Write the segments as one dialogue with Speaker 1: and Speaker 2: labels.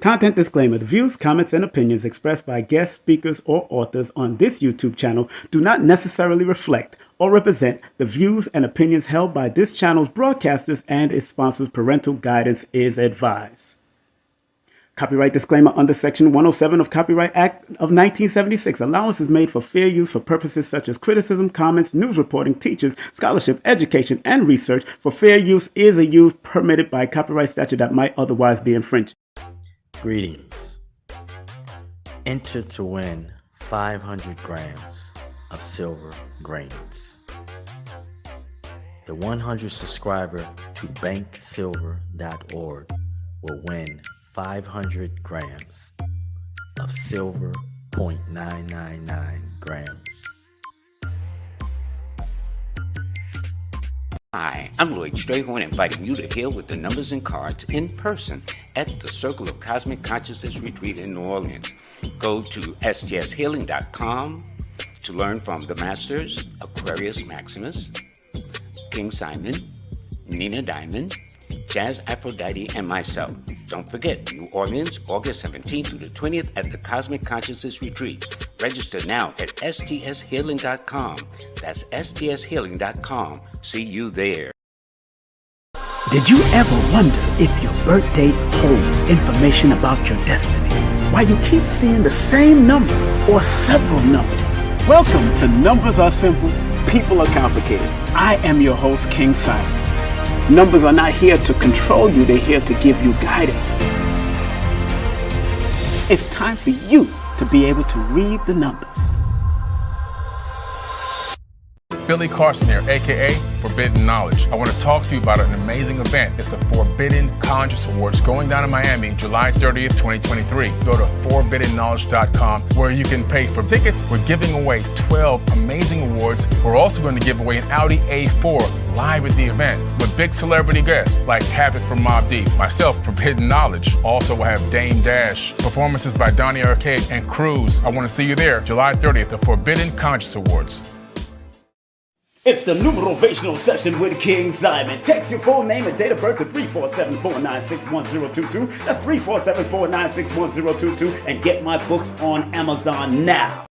Speaker 1: Content disclaimer. The views, comments, and opinions expressed by guest speakers or authors on this YouTube channel do not necessarily reflect or represent the views and opinions held by this channel's broadcasters and its sponsors. Parental guidance is advised. Copyright disclaimer under Section 107 of Copyright Act of 1976. Allowance is made for fair use for purposes such as criticism, comments, news reporting, teachers, scholarship, education, and research. For fair use is a use permitted by copyright statute that might otherwise be infringed.
Speaker 2: Greetings. Enter to win 500 grams of silver grains. The 100 subscriber to banksilver.org will win 500 grams of silver, 0.999 grams.
Speaker 3: Hi, I'm Lloyd Strayhorn, inviting you to heal with the numbers and cards in person at the Circle of Cosmic Consciousness Retreat in New Orleans. Go to stshealing.com to learn from the Masters, Aquarius Maximus, King Simon, Nina Diamond, Jazz Aphrodite, and myself. Don't forget, New Orleans, August 17th through the 20th at the Cosmic Consciousness Retreat. Register now at stshealing.com. That's stshealing.com. See you there.
Speaker 1: Did you ever wonder if your birth date holds information about your destiny? Why you keep seeing the same number or several numbers? Welcome to Numbers Are Simple, People Are Complicated. I am your host, King Simon. Numbers are not here to control you, they're here to give you guidance. It's time for you to be able to read the numbers.
Speaker 4: Billy Carson here, aka Forbidden Knowledge. I want to talk to you about an amazing event. It's the Forbidden Conscious Awards going down in Miami, July 30th, 2023. Go to forbiddenknowledge.com where you can pay for tickets. We're giving away 12 amazing awards. We're also going to give away an Audi A4 live at the event with big celebrity guests like Havoc from Mobb Deep, myself, Forbidden Knowledge. Also, we'll have Dame Dash, performances by Donnie Arcade and Cruz. I want to see you there, July 30th, the Forbidden Conscious Awards.
Speaker 1: It's the Numerovational session with King Simon. Text your full name and date of birth to 347-496-1022. That's 347-496-1022. And get my books on Amazon now.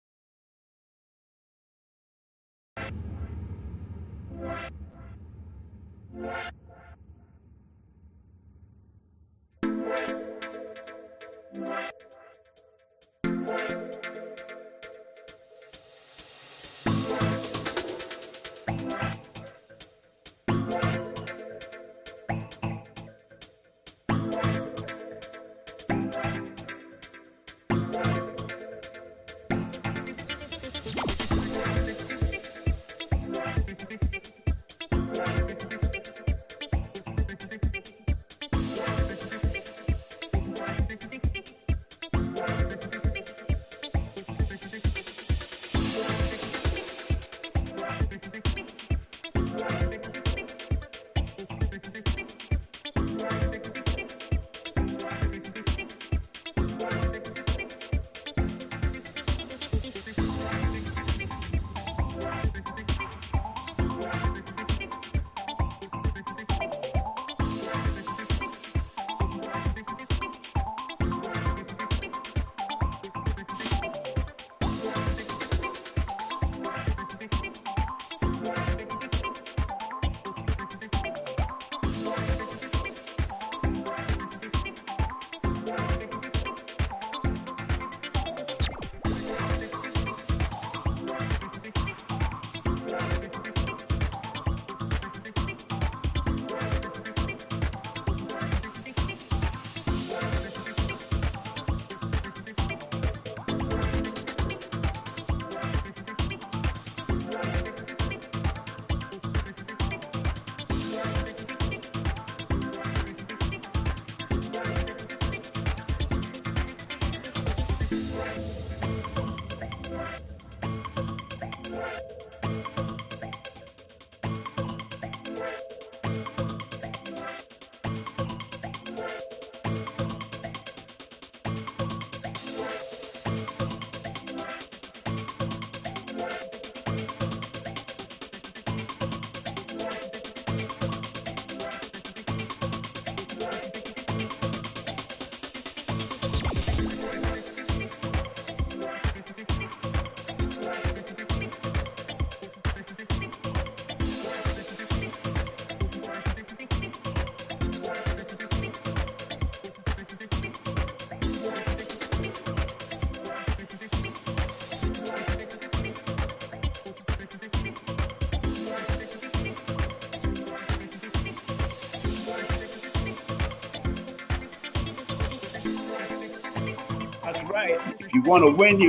Speaker 1: right. If you want to win,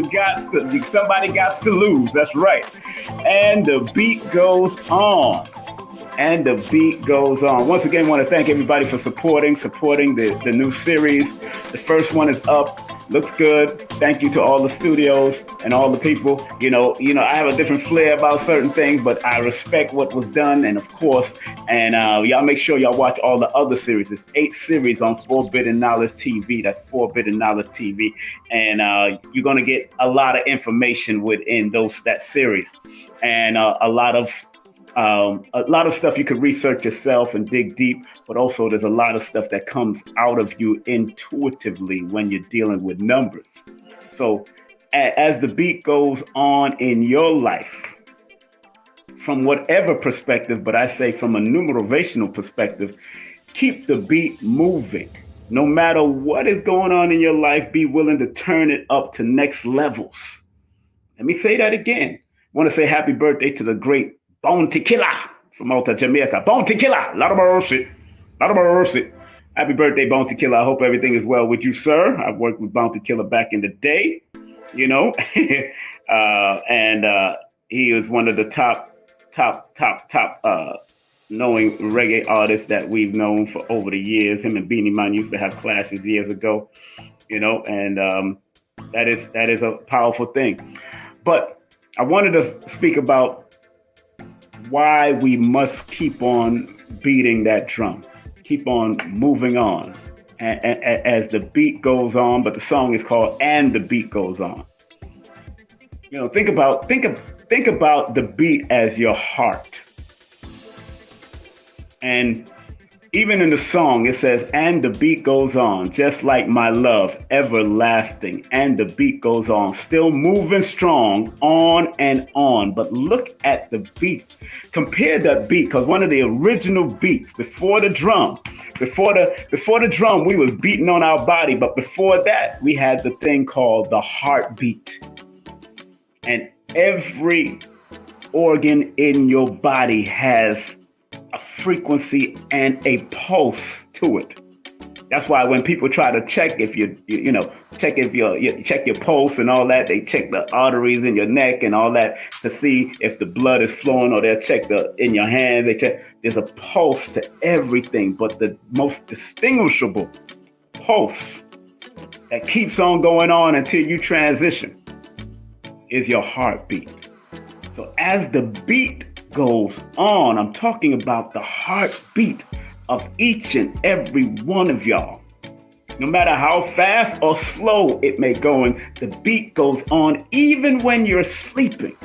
Speaker 1: somebody got to lose. That's right. And the beat goes on. And the beat goes on. Once again, I want to thank everybody for supporting the new series. The first one is up. Looks good. Thank you to all the studios and all the people. You know, I have a different flair about certain things, but I respect what was done. And of course, y'all make sure y'all watch all the other series. There's 8 series on Forbidden Knowledge TV. That's Forbidden Knowledge TV. And you're going to get a lot of information within that series. And a lot of stuff you could research yourself and dig deep, but also there's a lot of stuff that comes out of you intuitively when you're dealing with numbers. So as the beat goes on in your life, from whatever perspective, but I say from a numerovational perspective, keep the beat moving. No matter what is going on in your life, be willing to turn it up to next levels. Let me say that again. I want to say happy birthday to the great Bounty Killer from Alta, Jamaica. Bounty Killer, lot of mercy. Happy birthday, Bounty Killer. I hope everything is well with you, sir. I've worked with Bounty Killer back in the day, and he was one of the top knowing reggae artists that we've known for over the years. Him and Beanie Man used to have clashes years ago, and that is a powerful thing. But I wanted to speak about why we must keep on beating that drum, keep on moving on as the beat goes on. But the song is called "And the Beat Goes On." Think about the beat as your heart. And even in the song, it says, "And the beat goes on, just like my love, everlasting. And the beat goes on, still moving strong, on and on." But look at the beat. Compare that beat, because one of the original beats before the drum, we was beating on our body. But before that, we had the thing called the heartbeat. And every organ in your body has a frequency and a pulse to it. That's why when people try to check if check your pulse and all that, they check the arteries in your neck and all that to see if the blood is flowing, or they'll check in your hand. They check. There's a pulse to everything, but the most distinguishable pulse that keeps on going on until you transition is your heartbeat. So as the beat goes on, I'm talking about the heartbeat of each and every one of y'all. No matter how fast or slow it may go, and the beat goes on even when you're sleeping.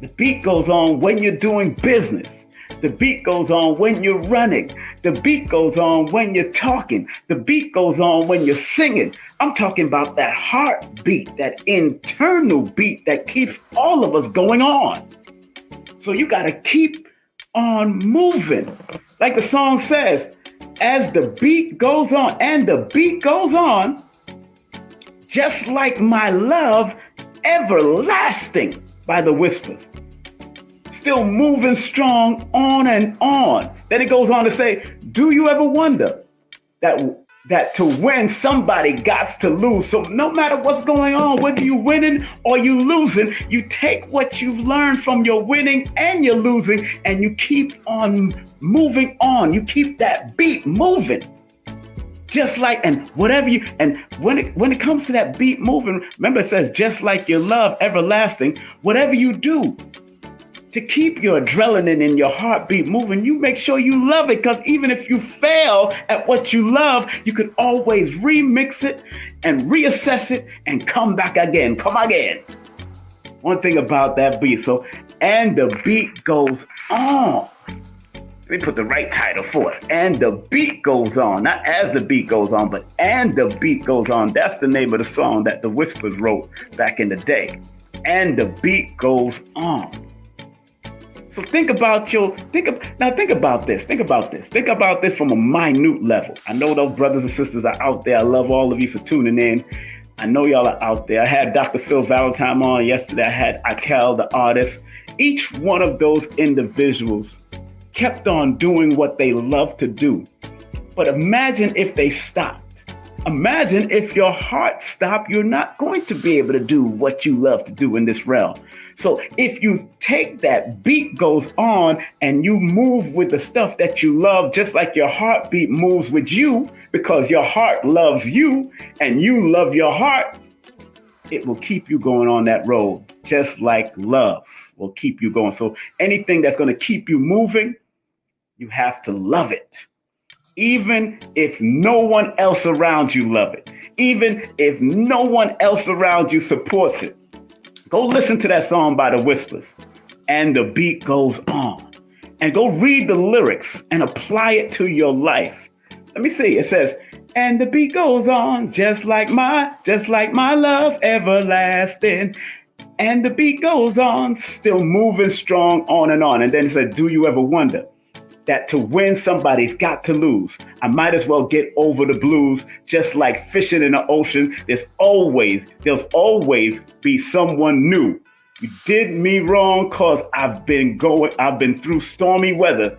Speaker 1: The beat goes on when you're doing business. The beat goes on when you're running. The beat goes on when you're talking. The beat goes on when you're singing. I'm talking about that heartbeat, that internal beat that keeps all of us going on. So you got to keep on moving. Like the song says, as the beat goes on, and the beat goes on, just like my love, everlasting, by the Whispers. Still moving strong on and on. Then it goes on to say, do you ever wonder that to win, somebody got to lose? So no matter what's going on, whether you're winning or you losing, you take what you've learned from your winning and your losing, and you keep on moving on. You keep that beat moving. Just like, and whatever you, and when it comes to that beat moving, remember it says, just like your love, everlasting. Whatever you do to keep your adrenaline and your heartbeat moving, you make sure you love it, because even if you fail at what you love, you can always remix it and reassess it and come back again. Come again. One thing about that beat. So, and the beat goes on. Let me put the right title for it. And the beat goes on. Not as the beat goes on, but and the beat goes on. That's the name of the song that the Whispers wrote back in the day. And the beat goes on. So think about this. Think about this from a minute level. I know those brothers and sisters are out there. I love all of you for tuning in. I know y'all are out there. I had Dr. Phil Valentine on yesterday. I had Akel, the artist. Each one of those individuals kept on doing what they love to do. But imagine if they stopped. Imagine if your heart stopped, you're not going to be able to do what you love to do in this realm. So if you take that beat goes on and you move with the stuff that you love, just like your heartbeat moves with you, because your heart loves you and you love your heart, it will keep you going on that road, just like love will keep you going. So anything that's going to keep you moving, you have to love it. Even if no one else around you love it, even if no one else around you supports it. Go listen to that song by the Whispers, And the Beat Goes On. And go read the lyrics and apply it to your life. Let me see. It says, and the beat goes on just like my love everlasting. And the beat goes on, still moving strong on and on. And then it said, do you ever wonder that to win somebody's got to lose? I might as well get over the blues. Just like fishing in the ocean, there's always be someone new. You did me wrong cause I've been through stormy weather,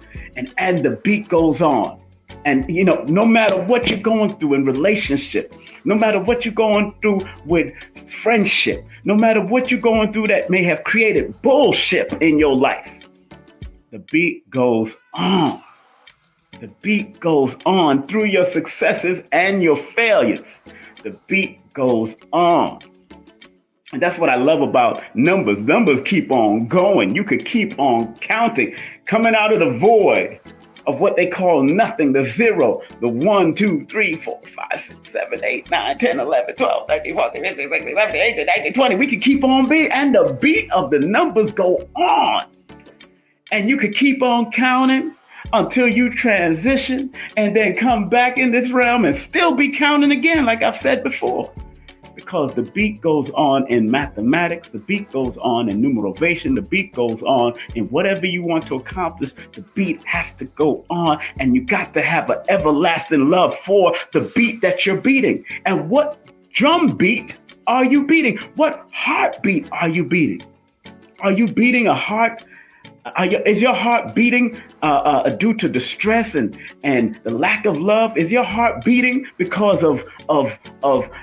Speaker 1: and the beat goes on. And no matter what you're going through in relationship, no matter what you're going through with friendship, no matter what you're going through that may have created bullshit in your life, the beat goes on. The beat goes on through your successes and your failures. The beat goes on. And that's what I love about numbers. Numbers keep on going. You could keep on counting, coming out of the void of what they call nothing, the zero, the 1, 2, 3, 4, 5, 6, 7, 8, 9, 10, 11, 12, 13, 14, 15, 16, 17, 18, 19, 20. We could keep on beating, and the beat of the numbers go on. And you could keep on counting until you transition and then come back in this realm and still be counting again, like I've said before. Because the beat goes on in mathematics, the beat goes on in numerovation, the beat goes on in whatever you want to accomplish. The beat has to go on, and you got to have an everlasting love for the beat that you're beating. And what drum beat are you beating? What heartbeat are you beating? Are you beating a heart? Is your heart beating due to distress and the lack of love? Is your heart beating because of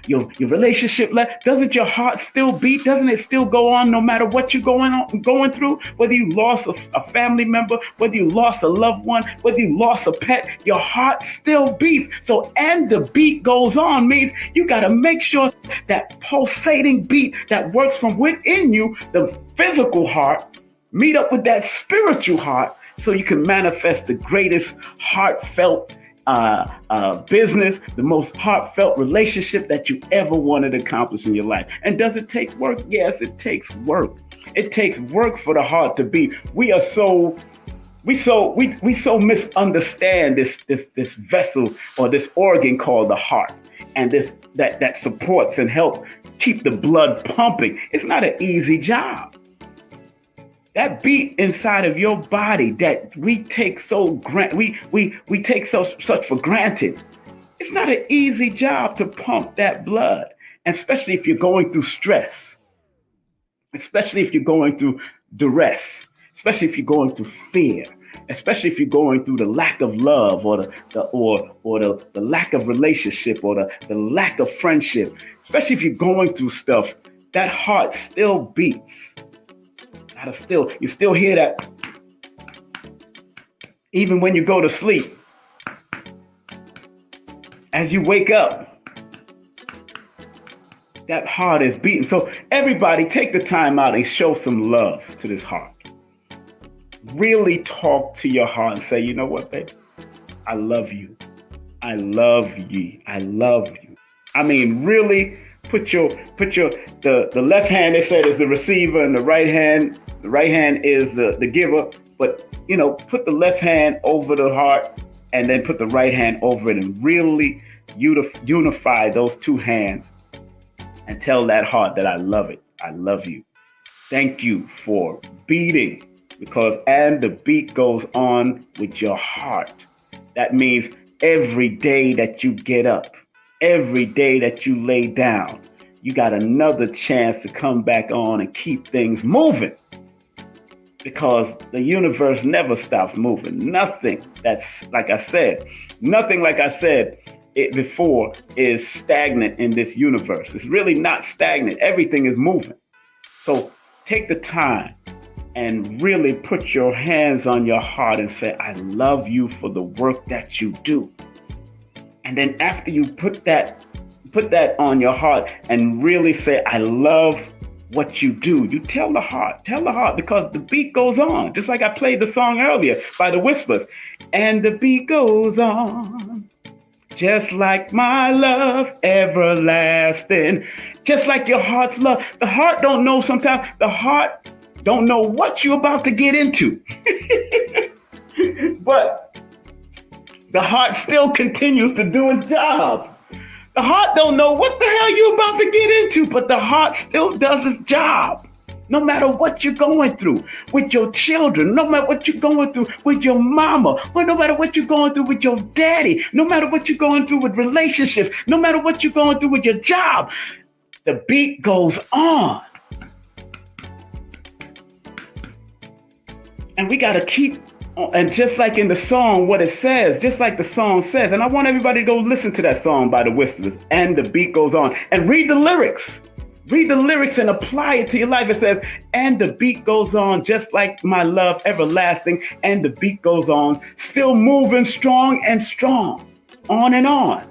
Speaker 1: your relationship? Doesn't your heart still beat? Doesn't it still go on no matter what you're going through? Whether you lost a family member, whether you lost a loved one, whether you lost a pet, your heart still beats. So, and the beat goes on means you got to make sure that pulsating beat that works from within you, the physical heart, meet up with that spiritual heart so you can manifest the greatest heartfelt business, the most heartfelt relationship that you ever wanted to accomplish in your life. And does it take work? Yes, it takes work. It takes work for the heart to beat. We so misunderstand this vessel or this organ called the heart, and that supports and helps keep the blood pumping. It's not an easy job. That beat inside of your body that we take such for granted. It's not an easy job to pump that blood, especially if you're going through stress, especially if you're going through duress, especially if you're going through fear, especially if you're going through the lack of love or the lack of relationship or the lack of friendship. Especially if you're going through stuff, that heart still beats. You still hear that even when you go to sleep. As you wake up, that heart is beating. So everybody take the time out and show some love to this heart. Really talk to your heart and say, you know what, baby? I love you. I love you. I love you. I mean, really put the left hand, they said, is the receiver, and the right hand is the giver. But, put the left hand over the heart and then put the right hand over it and really unify those two hands and tell that heart that I love it. I love you. Thank you for beating, because and the beat goes on with your heart. That means every day that you get up, every day that you lay down, you got another chance to come back on and keep things moving, because the universe never stops moving. Nothing like I said, before is stagnant in this universe. It's really not stagnant. Everything is moving. So take the time and really put your hands on your heart and say, I love you for the work that you do. And then after you put that on your heart and really say, I love what you do, you tell the heart, because the beat goes on. Just like I played the song earlier by the Whispers. And the beat goes on, just like my love everlasting. Just like your heart's love. The heart don't know sometimes. The heart don't know what you're about to get into. But the heart still continues to do its job. The heart don't know what the hell you're about to get into, but the heart still does its job. No matter what you're going through with your children, no matter what you're going through with your mama, no matter what you're going through with your daddy, no matter what you're going through with relationships, no matter what you're going through with your job, the beat goes on. And we got to keep, and just like in the song, what it says, just like the song says, and I want everybody to go listen to that song by the Whispers, and the beat goes on, and read the lyrics. Read the lyrics and apply it to your life. It says, and the beat goes on, just like my love everlasting, and the beat goes on, still moving strong and strong, on and on.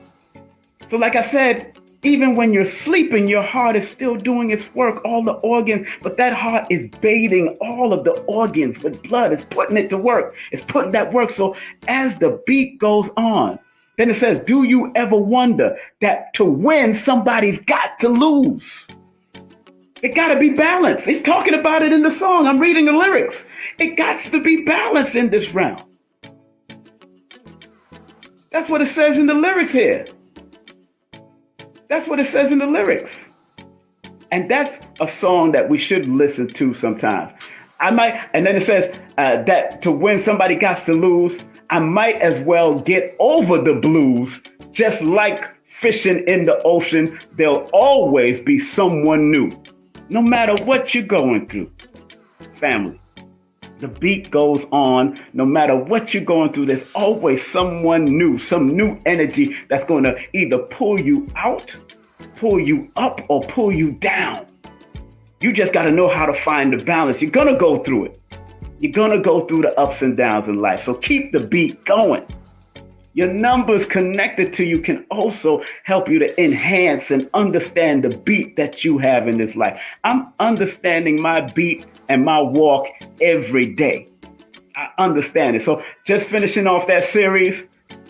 Speaker 1: So like I said, even when you're sleeping, your heart is still doing its work, all the organs, but that heart is bathing all of the organs with blood. It's putting it to work. It's putting that work. So as the beat goes on, then it says, do you ever wonder that to win, somebody's got to lose? It got to be balanced. He's talking about it in the song. I'm reading the lyrics. It got to be balanced in this round. That's what it says in the lyrics here. That's what it says in the lyrics. And that's a song that we should listen to sometimes. And then it says that to win, somebody got to lose. I might as well get over the blues. Just like fishing in the ocean, there'll always be someone new. No matter what you're going through, family, the beat goes on. No matter what you're going through, there's always someone new, some new energy that's going to either pull you out, pull you up, or pull you down. You just got to know how to find the balance. You're going to go through it. You're going to go through the ups and downs in life. So keep the beat going. Your numbers connected to you can also help you to enhance and understand the beat that you have in this life. I'm understanding my beat and my walk every day. I understand it. So just finishing off that series,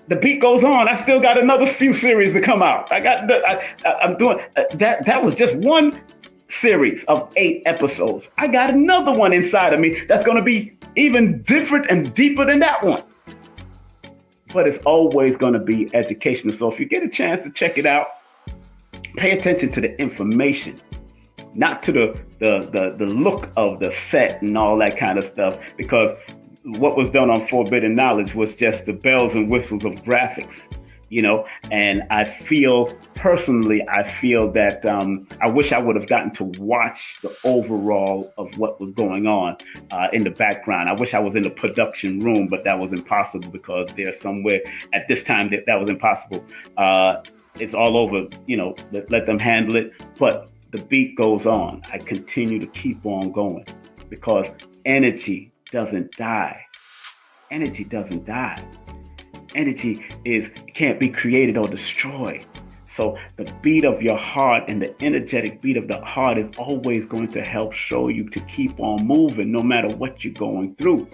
Speaker 1: the beat goes on. I still got another few series to come out. I'm doing that. That was just one series of 8 episodes. I got another one inside of me that's going to be even different and deeper than that one. But it's always going to be educational. So if you get a chance to check it out, pay attention to the information, not to the look of the set and all that kind of stuff, because what was done on Forbidden Knowledge was just the bells and whistles of graphics, and I feel that I wish I would have gotten to watch the overall of what was going on in the background. I wish I was in the production room, but that was impossible because there's somewhere at this time that was impossible. It's all over, let them handle it. But the beat goes on. I continue to keep on going because energy doesn't die. Energy doesn't die. Energy can't be created or destroyed. So the beat of your heart and the energetic beat of the heart is always going to help show you to keep on moving, no matter what you're going through.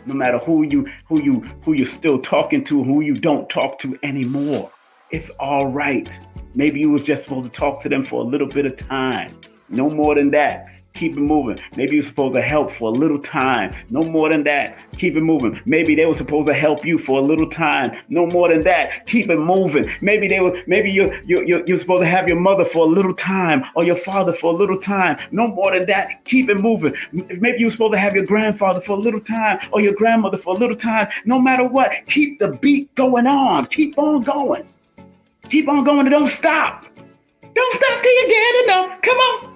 Speaker 1: No matter who you're still talking to, who you don't talk to anymore. It's all right. Maybe you was just supposed to talk to them for a little bit of time. No more than that. Keep it moving. Maybe you're supposed to help for a little time. No more than that. Keep it moving. Maybe they were supposed to help you for a little time. No more than that. Keep it moving. Maybe you're supposed to have your mother for a little time or your father for a little time. No more than that. Keep it moving. Maybe you're supposed to have your grandfather for a little time or your grandmother for a little time. No matter what, keep the beat going on. Keep on going. Keep on going and don't stop. Don't stop till you get enough. Come on.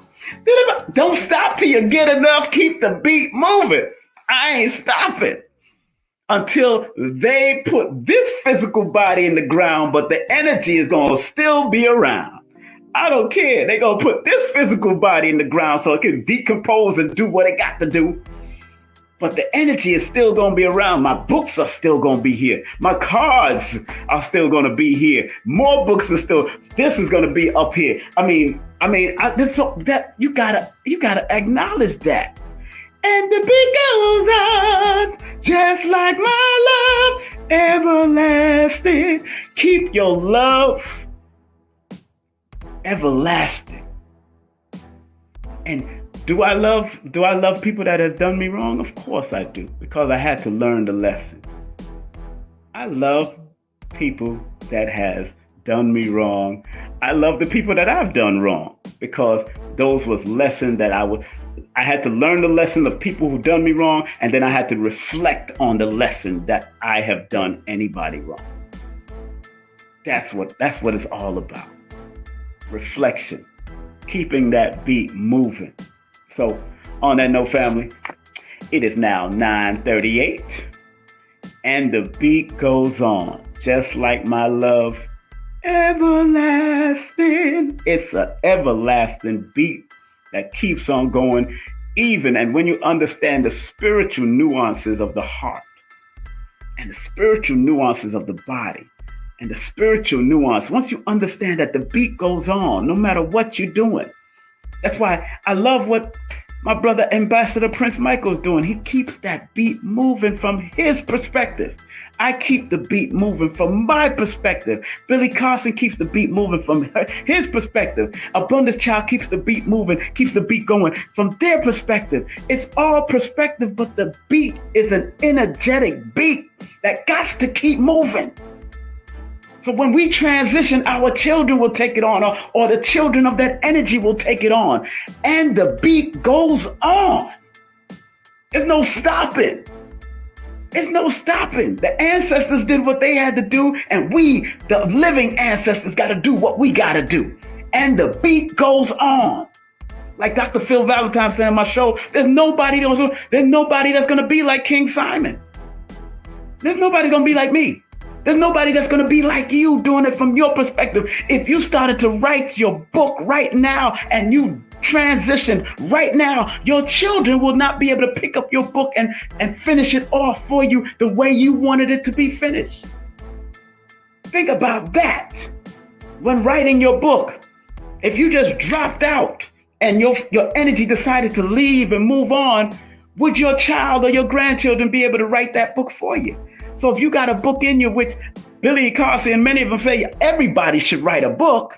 Speaker 1: Don't stop till you get enough. Keep the beat moving. I ain't stopping. until they put this physical body in the ground, but the energy is going to still be around. I don't care. They're going to put this physical body in the ground so it can decompose and do what it got to do. But the energy is still going to be around. My books are still going to be here. My cards are still going to be here. More books are still. This is going to be up here. That you gotta acknowledge that. And the beat goes on, just like my love, everlasting. Keep your love everlasting. And do I love people that have done me wrong? Of course I do, because I had to learn the lesson. I love people that has done me wrong. I love the people that I've done wrong, because those was lessons that I had to learn the lesson of people who done me wrong, and then I had to reflect on the lesson that I have done anybody wrong. That's what it's all about. Reflection, keeping that beat moving. So, on that note, family, it is now 9:38, and the beat goes on, just like my love, everlasting. It's an everlasting beat that keeps on going, even and when you understand the spiritual nuances of the heart, and the spiritual nuances of the body, and the spiritual nuance, once you understand that the beat goes on, no matter what you're doing. That's why I love what my brother Ambassador Prince Michael is doing. He keeps that beat moving from his perspective. I keep the beat moving from my perspective. Billy Carson keeps the beat moving from his perspective. Abundance Child keeps the beat moving, keeps the beat going from their perspective. It's all perspective, but the beat is an energetic beat that got to keep moving. So when we transition, our children will take it on, or the children of that energy will take it on. And the beat goes on. There's no stopping. There's no stopping. The ancestors did what they had to do, and we, the living ancestors, got to do what we got to do. And the beat goes on. Like Dr. Phil Valentine said on my show, there's nobody that's going to be like King Simon. There's nobody going to be like me. There's nobody that's going to be like you doing it from your perspective. If you started to write your book right now and you transition right now, your children will not be able to pick up your book and finish it off for you the way you wanted it to be finished. Think about that. When writing your book, if you just dropped out and your energy decided to leave and move on, would your child or your grandchildren be able to write that book for you? So if you got a book in you, which Billy Carson and many of them say everybody should write a book,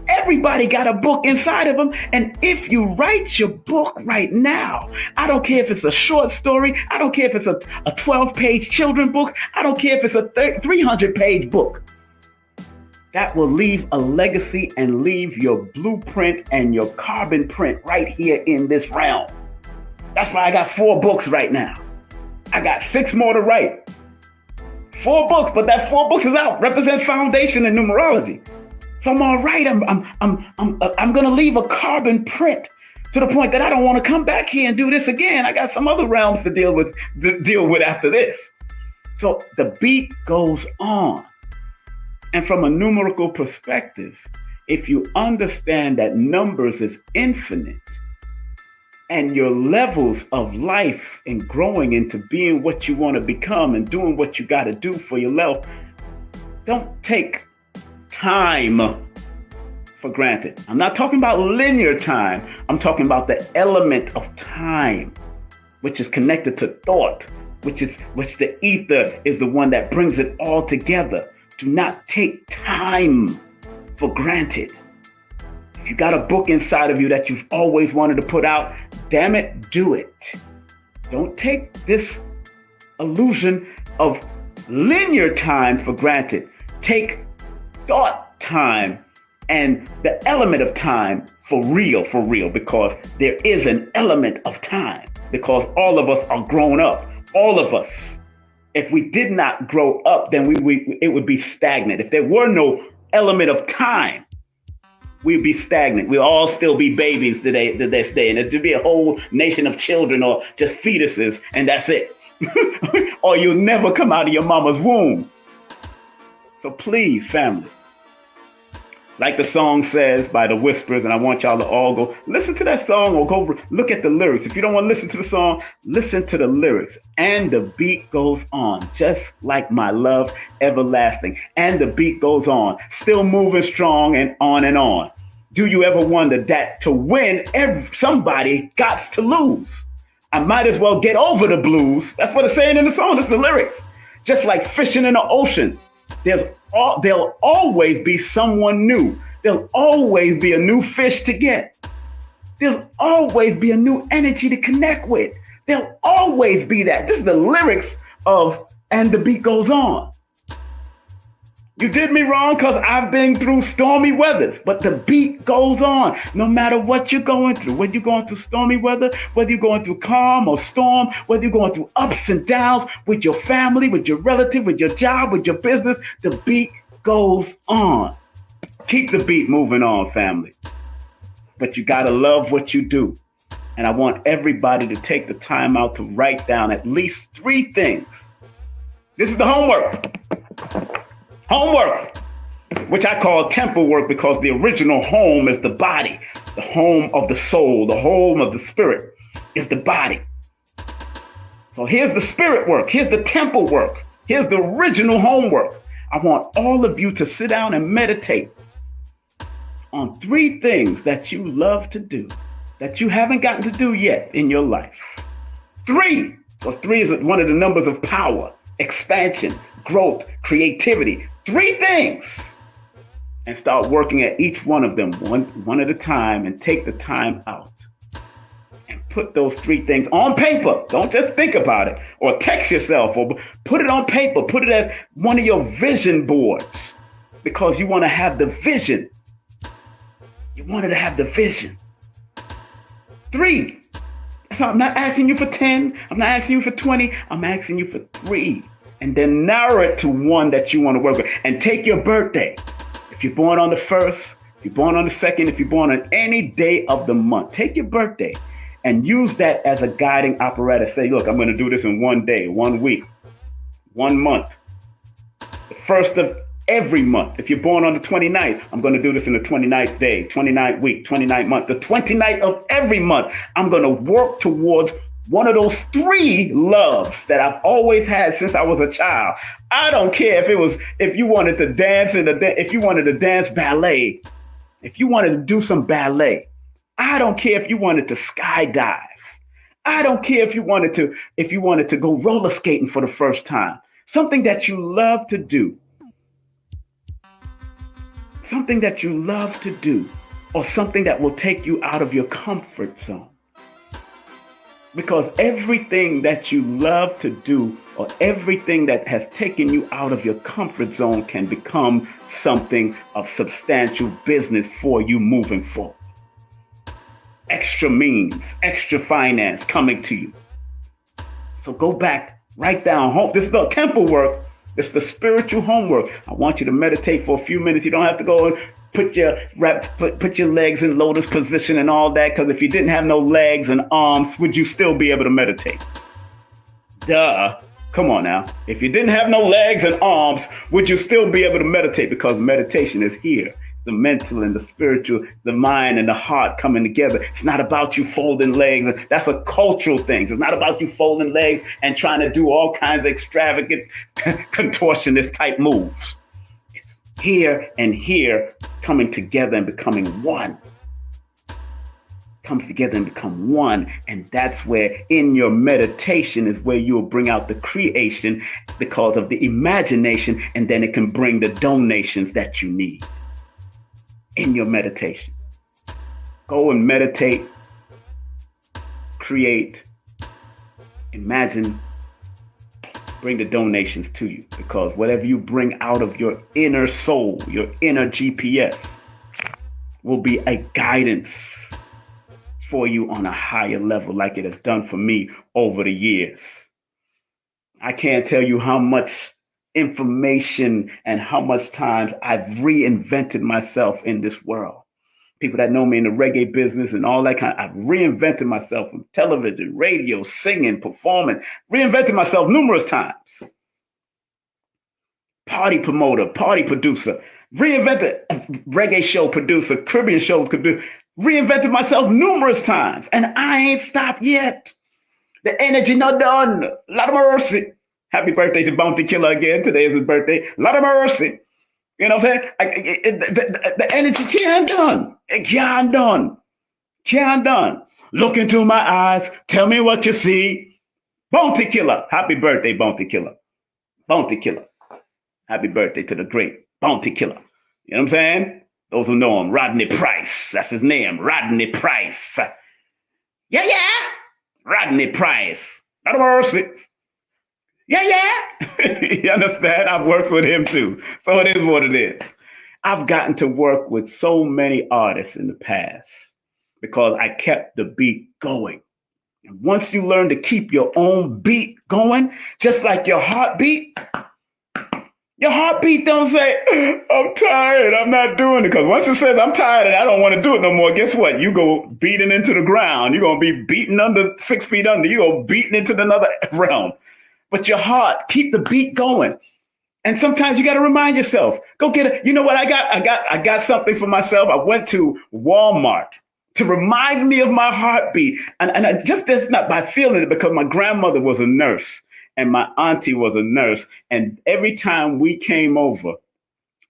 Speaker 1: everybody got a book inside of them. And if you write your book right now, I don't care if it's a short story, I don't care if it's a 12-page children book, I don't care if it's a 300-page book, that will leave a legacy and leave your blueprint and your carbon print right here in this realm. That's why I got 4 books right now. I got 6 more to write. 4 books, but that 4 books is out. Represents foundation in numerology. So I'm all right. I'm gonna leave a carbon print to the point that I don't want to come back here and do this again. I got some other realms to deal with after this. So the beat goes on. And from a numerical perspective, if you understand that numbers is infinite, and your levels of life and growing into being what you want to become and doing what you got to do for your life, don't take time for granted. I'm not talking about linear time. I'm talking about the element of time, which is connected to thought, which the ether is the one that brings it all together. Do not take time for granted. If you got a book inside of you that you've always wanted to put out, damn it, do it. Don't take this illusion of linear time for granted. Take thought time and the element of time for real, because there is an element of time, because all of us are grown up. All of us. If we did not grow up, then it would be stagnant. If there were no element of time, we'd be stagnant. We'll all still be babies today, and there'd be a whole nation of children or just fetuses, and that's it. or you'll never come out of your mama's womb. So please, family, like the song says by the Whispers, and I want y'all to all go listen to that song or go look at the lyrics. If you don't want to listen to the song, listen to the lyrics. And the beat goes on, just like my love everlasting. And the beat goes on, still moving strong and on and on. Do you ever wonder that to win, somebody got to lose? I might as well get over the blues. That's what it's saying in the song. That's the lyrics. Just like fishing in the ocean. There'll always be someone new. There'll always be a new fish to get. There'll always be a new energy to connect with. There'll always be that. This is the lyrics of And the Beat Goes On. You did me wrong because I've been through stormy weathers, but the beat goes on. No matter what you're going through, whether you're going through stormy weather, whether you're going through calm or storm, whether you're going through ups and downs with your family, with your relative, with your job, with your business, the beat goes on. Keep the beat moving on, family. But you got to love what you do. And I want everybody to take the time out to write down at least 3 things. This is the homework. Homework, which I call temple work because the original home is the body. The home of the soul, the home of the spirit is the body. So here's the spirit work. Here's the temple work. Here's the original homework. I want all of you to sit down and meditate on 3 things that you love to do that you haven't gotten to do yet in your life. 3, because 3 is one of the numbers of power, expansion, growth, creativity. 3 things. And start working at each one of them one at a time, and take the time out and put those 3 things on paper. Don't just think about it or text yourself, or put it on paper. Put it as one of your vision boards because you want to have the vision. You wanted to have the vision. 3. So I'm not asking you for 10. I'm not asking you for 20. I'm asking you for 3. And then narrow it to one that you want to work with. And take your birthday. If you're born on the 1st, if you're born on the 2nd, if you're born on any day of the month, take your birthday and use that as a guiding apparatus. Say, look, I'm going to do this in 1 day, 1 week, 1 month. The 1st of every month. If you're born on the 29th, I'm going to do this in the 29th day, 29th week, 29th month. The 29th of every month, I'm going to work towards one of those 3 loves that I've always had since I was a child. I don't care if you wanted to dance if you wanted to dance ballet, if you wanted to do some ballet. I don't care if you wanted to skydive. I don't care if you wanted to go roller skating for the first time. Something that you love to do. Something that you love to do, or something that will take you out of your comfort zone. Because everything that you love to do, or everything that has taken you out of your comfort zone, can become something of substantial business for you moving forward. Extra means, extra finance coming to you. So go back, write down home. This is the temple work. It's the spiritual homework. I want you to meditate for a few minutes. You don't have to go and put your legs in lotus position and all that, because if you didn't have no legs and arms, would you still be able to meditate? Duh. Come on now. If you didn't have no legs and arms, would you still be able to meditate? Because meditation is here. The mental and the spiritual, the mind and the heart coming together. It's not about you folding legs. That's a cultural thing. It's not about you folding legs and trying to do all kinds of extravagant contortionist type moves. It's here and here coming together and becoming one. Comes together and become one. And that's where in your meditation is where you'll bring out the creation because of the imagination, and then it can bring the donations that you need. In your meditation, go and meditate, create, imagine, bring the donations to you, because whatever you bring out of your inner soul, your inner GPS, will be a guidance for you on a higher level, like it has done for me over the years. I can't tell you how much information and how much times I've reinvented myself in this world People that know me in the reggae business and all that I've reinvented myself from television, radio, singing, performing, reinvented myself numerous times. Party promoter, party producer, reinvented reggae show producer, Caribbean show producer, reinvented myself numerous times. And I ain't stopped yet. The energy not done. Lot of mercy. Happy birthday to Bounty Killer again. Today is his birthday. Lot of mercy. You know what I'm saying? The energy can't done. It can't done. Can't done. Look into my eyes. Tell me what you see. Bounty Killer. Happy birthday, Bounty Killer. Bounty Killer. Happy birthday to the great Bounty Killer. You know what I'm saying? Those who know him, Rodney Price. That's his name, Rodney Price. Yeah. Rodney Price. Lot of mercy. Yeah. You understand? I've worked with him too. So it is what it is. I've gotten to work with so many artists in the past because I kept the beat going. And once you learn to keep your own beat going, just like your heartbeat don't say, I'm tired, I'm not doing it. Because once it says I'm tired and I don't want to do it no more, guess what? You go beating into the ground. You're going to be beating under 6 feet under. You go beating into another realm. But your heart, keep the beat going. And sometimes you got to remind yourself, go get it. You know what I got something for myself. I went to Walmart to remind me of my heartbeat. And I just, that's not by feeling it, because my grandmother was a nurse and my auntie was a nurse. And every time we came over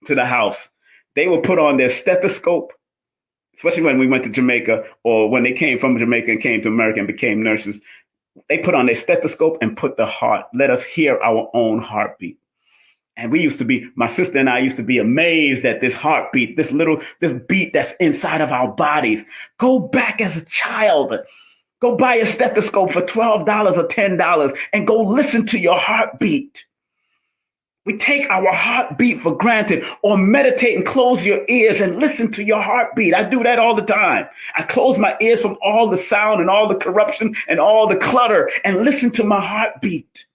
Speaker 1: to the house, they would put on their stethoscope, especially when we went to Jamaica or when they came from Jamaica and came to America and became nurses. They put on their stethoscope and put the heart. Let us hear our own heartbeat. And my sister and I used to be amazed at this heartbeat, this beat that's inside of our bodies. Go back as a child. Go buy a stethoscope for $12 or $10 and go listen to your heartbeat. We take our heartbeat for granted, or meditate and close your ears and listen to your heartbeat. I do that all the time. I close my ears from all the sound and all the corruption and all the clutter and listen to my heartbeat.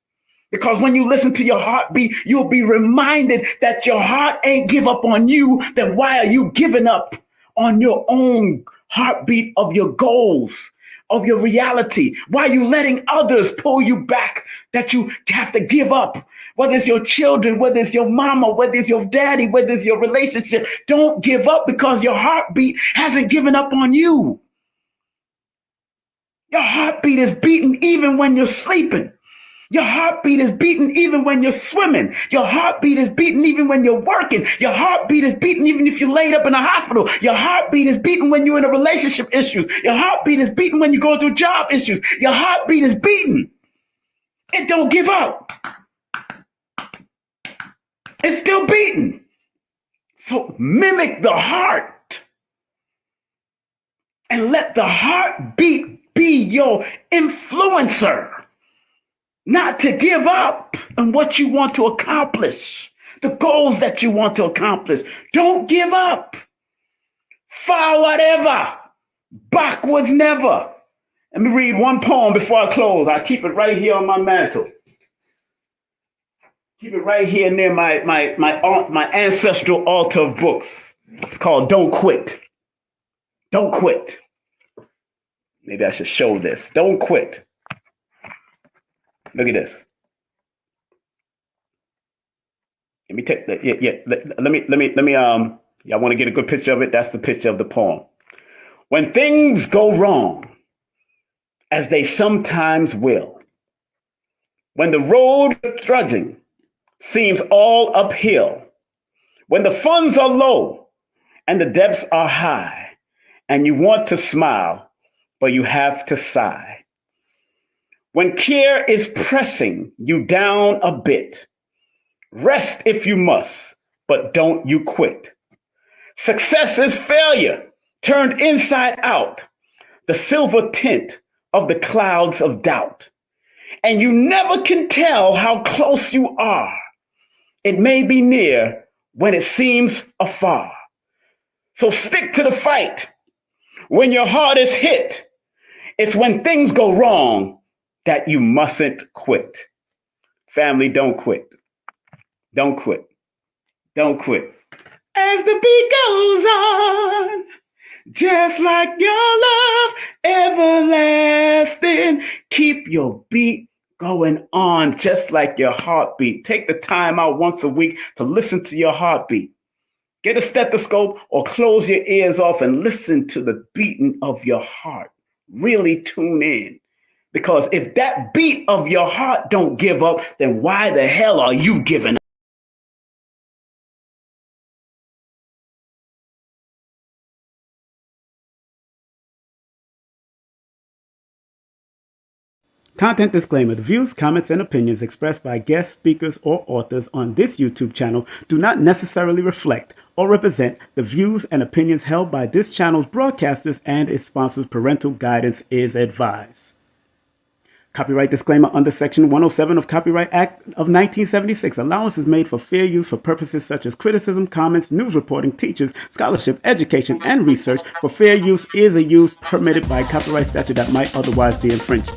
Speaker 1: Because when you listen to your heartbeat, you'll be reminded that your heart ain't give up on you. Then why are you giving up on your own heartbeat of your goals, of your reality? Why are you letting others pull you back that you have to give up? Whether it's your children, whether it's your mama, whether it's your daddy, whether it's your relationship, don't give up because your heartbeat hasn't given up on you. Your heartbeat is beating even when you're sleeping. Your heartbeat is beating even when you're swimming. Your heartbeat is beating even when you're working. Your heartbeat is beating even if you're laid up in a hospital. Your heartbeat is beating when you're in a relationship issues. Your heartbeat is beating when you go through job issues. Your heartbeat is beating. It don't give up. It's still beating. So mimic the heart and let the heartbeat be your influencer. Not to give up on what you want to accomplish, the goals that you want to accomplish. Don't give up. Forward ever, backwards never. Let me read one poem before I close. I keep it right here on my mantle. Keep it right here near my ancestral altar of books. It's called Don't Quit. Don't quit. Maybe I should show this. Don't quit. Look at this. Let me take that. Let me y'all want to get a good picture of it? That's the picture of the poem. When things go wrong, as they sometimes will, when the road of trudging seems all uphill, when the funds are low and the debts are high, and you want to smile, but you have to sigh. When care is pressing you down a bit, rest if you must, but don't you quit. Success is failure turned inside out, the silver tint of the clouds of doubt. And you never can tell how close you are. It may be near when it seems afar. So stick to the fight. When your heart is hit, it's when things go wrong that you mustn't quit. Family, don't quit. Don't quit. Don't quit. As the beat goes on, Just like your love, everlasting. Keep your beat going on just like your heartbeat. Take the time out once a week to listen to your heartbeat. Get a stethoscope or close your ears off and listen to the beating of your heart. Really tune in. Because if that beat of your heart don't give up, then why the hell are you giving up? Content disclaimer. The views, comments, and opinions expressed by guest speakers or authors on this YouTube channel do not necessarily reflect or represent the views and opinions held by this channel's broadcasters and its sponsors. Parental guidance is advised. Copyright disclaimer under Section 107 of Copyright Act of 1976. Allowance is made for fair use for purposes such as criticism, comments, news reporting, teachers, scholarship, education, and research. For fair use is a use permitted by copyright statute that might otherwise be infringed.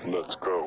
Speaker 5: Let's go.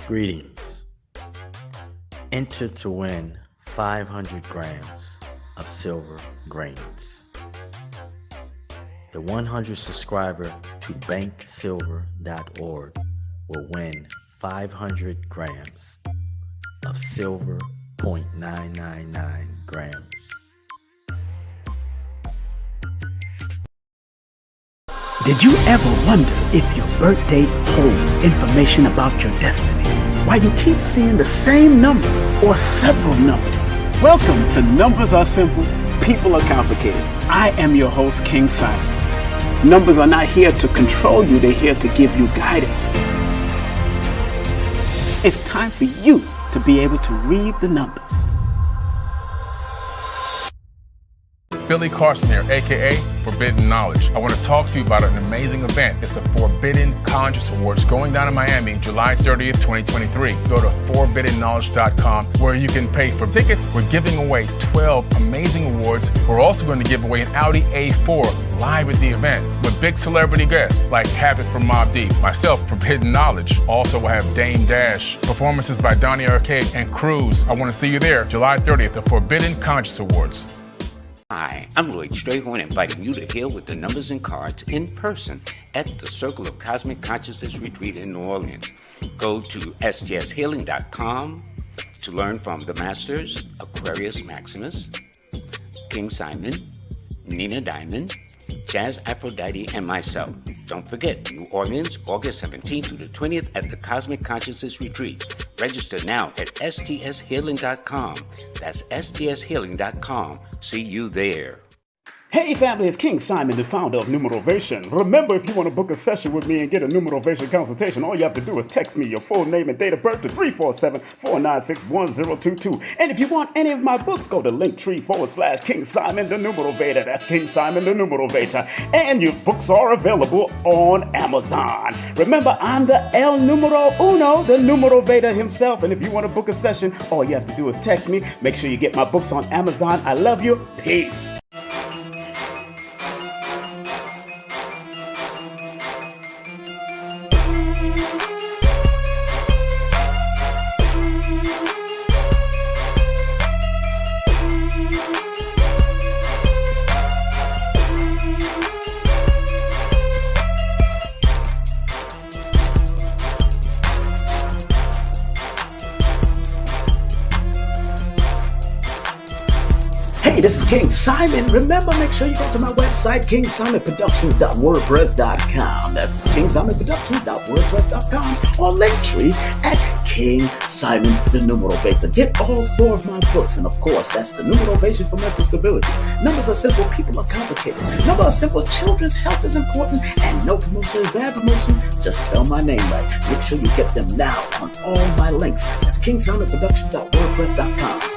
Speaker 2: Greetings. Enter to win 500 grams of silver grains. The 100 subscriber to banksilver.org will win 500 grams of silver 0.999 grams.
Speaker 1: Did you ever wonder if your birth date holds information about your destiny? Why you keep seeing the same number or several numbers? Welcome to Numbers Are Simple, People Are Complicated. I am your host, King Simon. Numbers are not here to control you, they're here to give you guidance. It's time for you to be able to read the numbers.
Speaker 4: Billy Carson here, aka Forbidden Knowledge. I want to talk to you about an amazing event. It's the Forbidden Conscious Awards going down in Miami, July 30th, 2023. Go to forbiddenknowledge.com where you can pay for tickets. We're giving away 12 amazing awards. We're also going to give away an Audi A4 live at the event with big celebrity guests like Habit from Mobb Deep, myself, Forbidden Knowledge. Also, we'll have Dame Dash, performances by Donnie Arcade, and Cruz. I want to see you there, July 30th, the Forbidden Conscious Awards.
Speaker 3: Hi, I'm Lloyd Strayhorn, inviting you to heal with the numbers and cards in person at the Circle of Cosmic Consciousness Retreat in New Orleans. Go to stshealing.com to learn from the Masters, Aquarius Maximus, King Simon, Nina Diamond, Jazz Aphrodite, and myself. Don't forget, New Orleans, August 17th through the 20th at the Cosmic Consciousness Retreat. Register now at stshealing.com. That's stshealing.com. See you there.
Speaker 1: Hey family, it's King Simon, the founder of Numerovation. Remember, if you want to book a session with me and get a Numerovation consultation, all you have to do is text me your full name and date of birth to 347-496-1022. And if you want any of my books, go to linktr.ee/King Simon the Numerovator. That's King Simon the Numerovator. And your books are available on Amazon. Remember, I'm the El Numero Uno, the Numerovator himself. And if you want to book a session, all you have to do is text me. Make sure you get my books on Amazon. I love you. Peace. Hey, this is King Simon. Remember, make sure you go to my website, kingsimonproductions.wordpress.com. That's kingsimonproductions.wordpress.com or Linktree at King Simon the Numerovator. Get all 4 of my books, and of course, that's the Numerovation for Mental Stability. Numbers are simple, people are complicated. Numbers are simple, children's health is important, and no promotion is bad promotion. Just spell my name right. Make sure you get them now on all my links. That's kingsimonproductions.wordpress.com.